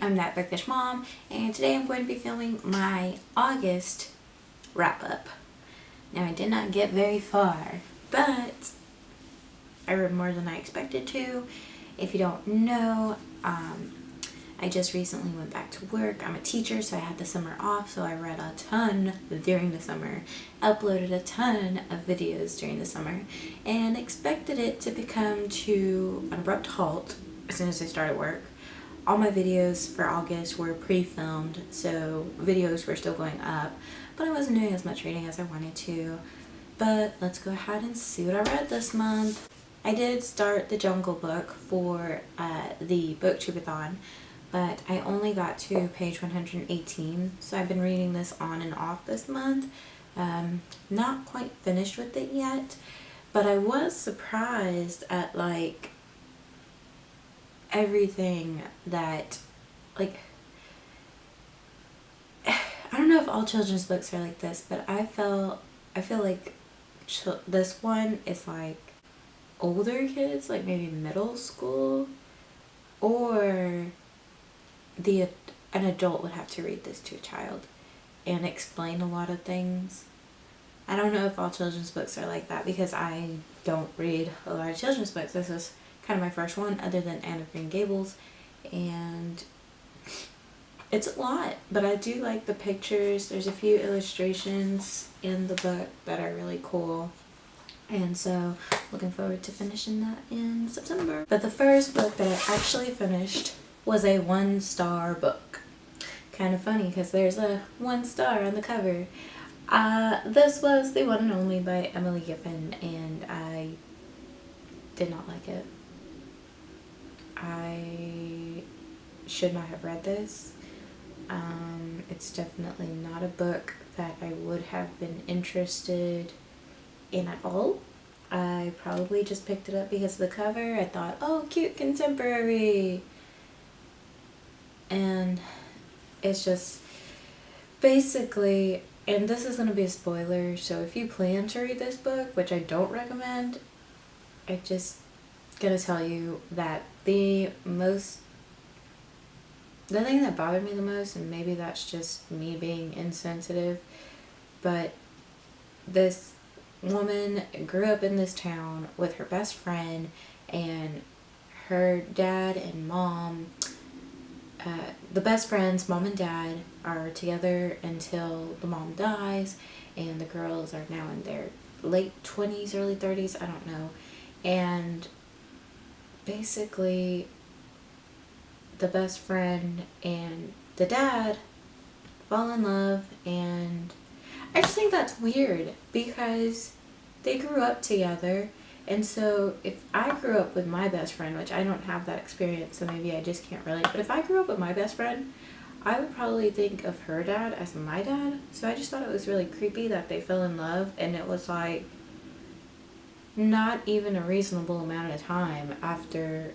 I'm that bookish mom, and today I'm going to be filming my August wrap-up. Now, I did not get very far, but I read more than I expected to. If you don't know, I just recently went back to work. I'm a teacher, so I had the summer off, so I read a ton during the summer, uploaded a ton of videos during the summer, and expected it to come to an abrupt halt as soon as I started work. All my videos for August were pre-filmed, so videos were still going up, but I wasn't doing as much reading as I wanted to. But let's go ahead and see what I read this month. I did start the Jungle Book for the Booktubeathon, but I only got to page 118, so I've been reading this on and off this month. Not quite finished with it yet, but I was surprised at everything that, I don't know if all children's books are like this, but I feel like this one is like older kids, like maybe middle school, or an adult would have to read this to a child and explain a lot of things. I don't know if all children's books are like that because I don't read a lot of children's books. This is kind of my first one other than Anne of Green Gables, and it's a lot, but I do like the pictures. There's a few illustrations in the book that are really cool, and so looking forward to finishing that in September. But the first book that I actually finished was a 1-star book. Kind of funny because there's a 1 star on the cover. This was The One and Only by Emily Giffin, and I did not like it. I should not have read this. It's definitely not a book that I would have been interested in at all. I probably just picked it up because of the cover. I thought, oh, cute contemporary. And it's just basically, and this is going to be a spoiler, so if you plan to read this book, which I don't recommend, I just gonna tell you that the thing that bothered me the most, and maybe that's just me being insensitive, but this woman grew up in this town with her best friend, and her dad and mom, the best friends, mom and dad, are together until the mom dies, and the girls are now in their late 20s, early 30s, I don't know, and basically the best friend and the dad fall in love, and I just think that's weird because they grew up together. And so if I grew up with my best friend, which I don't have that experience, so maybe I just can't relate, but if I grew up with my best friend, I would probably think of her dad as my dad. So I just thought it was really creepy that they fell in love, and it was like not even a reasonable amount of time after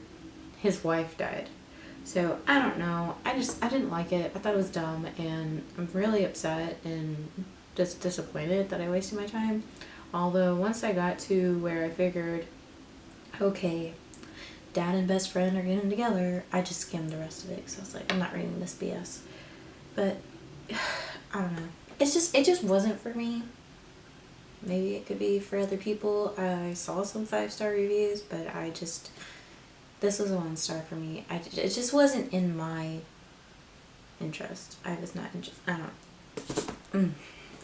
his wife died. So I don't know, I didn't like it. I thought it was dumb, and I'm really upset and just disappointed that I wasted my time. Although once I got to where I figured, okay, dad and best friend are getting together, I just skimmed the rest of it because I was like, I'm not reading this BS. But I don't know, it just wasn't for me. Maybe it could be for other people. I saw some 5-star reviews, but this was a 1 star for me. It just wasn't in my interest. I was not interested. I don't know.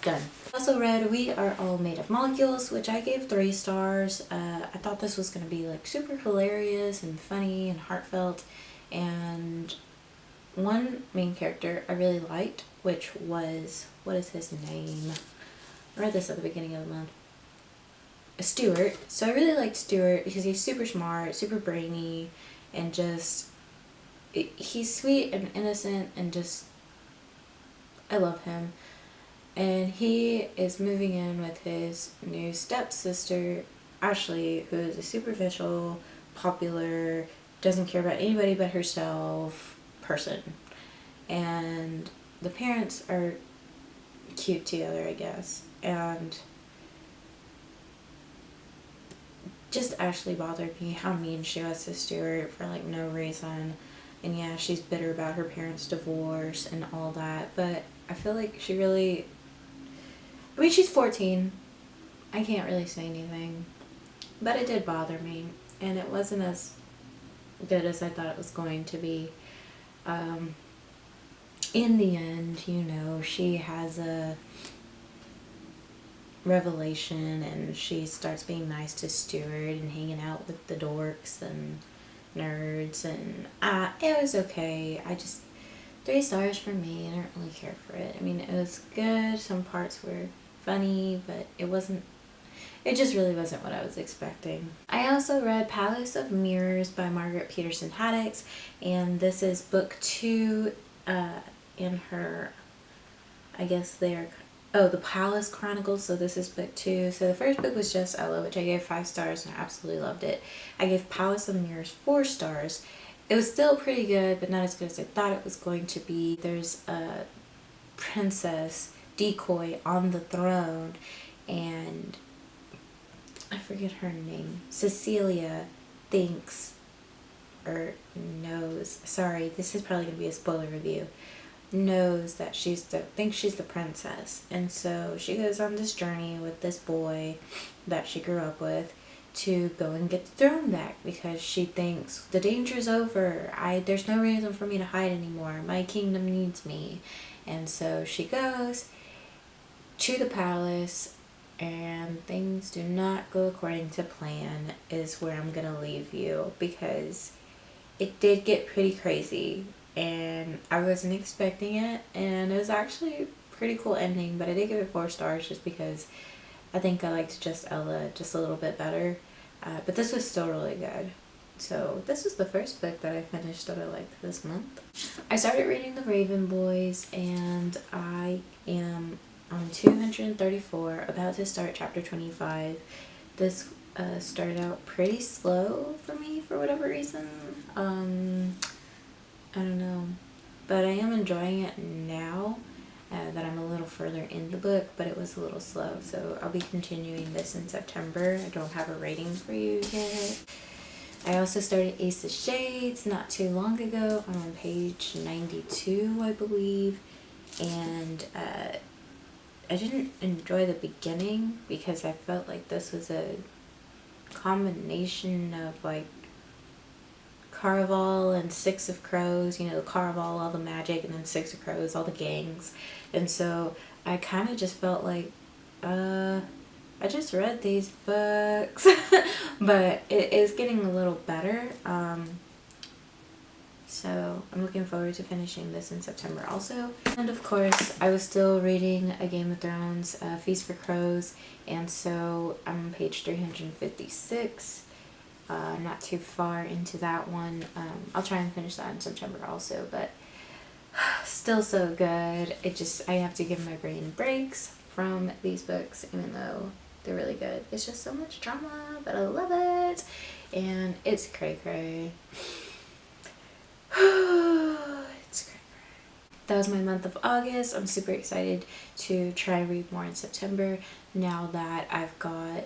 Done. Also read We Are All Made of Molecules, which I gave 3 stars. I thought this was going to be like super hilarious and funny and heartfelt, and one main character I really liked, which was, what is his name? I read this at the beginning of the month. Stuart. So I really liked Stuart because he's super smart, super brainy, and just, he's sweet and innocent, and just, I love him. And he is moving in with his new stepsister, Ashley, who is a superficial, popular, doesn't care about anybody but herself person. And the parents are cute together, I guess. And just Ashley bothered me, how mean she was to Stuart for like no reason. And yeah, she's bitter about her parents' divorce and all that, but I feel like she really, I mean, she's 14. I can't really say anything, but it did bother me, and it wasn't as good as I thought it was going to be. In the end, you know, she has a revelation and she starts being nice to Stuart and hanging out with the dorks and nerds, and it was okay. I just, 3 stars for me. I don't really care for it. I mean, it was good. Some parts were funny, but it just really wasn't what I was expecting. I also read Palace of Mirrors by Margaret Peterson Haddix, and this is book 2 in her, I guess the Palace Chronicles, so this is book 2. So the first book was Just Ella, which I gave 5 stars and I absolutely loved it. I gave Palace of Mirrors 4 stars. It was still pretty good, but not as good as I thought it was going to be. There's a princess decoy on the throne, and I forget her name. Cecilia thinks, or knows, sorry, this is probably going to be a spoiler review, knows that thinks she's the princess, and so she goes on this journey with this boy that she grew up with to go and get the throne back, because she thinks the danger's over. There's no reason for me to hide anymore. My kingdom needs me. And so she goes to the palace, and things do not go according to plan, is where I'm gonna leave you, because it did get pretty crazy and I wasn't expecting it, and it was actually a pretty cool ending, but I did give it 4 stars just because I think I liked Just Ella just a little bit better, but this was still really good. So this is the first book that I finished that I liked this month. I started reading The Raven Boys, and I am on 234, about to start chapter 25. This started out pretty slow for me for whatever reason. I don't know, but I am enjoying it now that I'm a little further in the book, but it was a little slow, so I'll be continuing this in September. I don't have a rating for you yet. I also started Ace of Shades not too long ago. I'm on page 92, I believe, and I didn't enjoy the beginning because I felt like this was a combination of like Caraval and Six of Crows, you know, Caraval, all the magic, and then Six of Crows, all the gangs. And so I kind of just felt like, I just read these books, but it is getting a little better. So I'm looking forward to finishing this in September also. And of course, I was still reading A Game of Thrones, Feast for Crows, and so I'm on page 356. Not too far into that one. I'll try and finish that in September also, but still so good. I have to give my brain breaks from these books, even though they're really good. It's just so much drama, but I love it, and it's cray-cray. It's cray-cray. That was my month of August. I'm super excited to try and read more in September now that I've got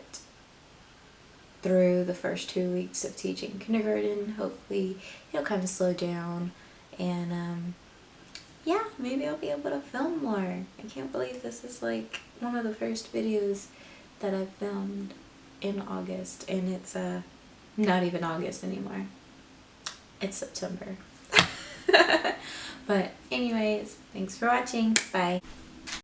through the first 2 weeks of teaching kindergarten. Hopefully it'll kind of slow down, and yeah, maybe I'll be able to film more. I can't believe this is like one of the first videos that I've filmed in August, and it's not even August anymore. It's September. But anyways, thanks for watching. Bye.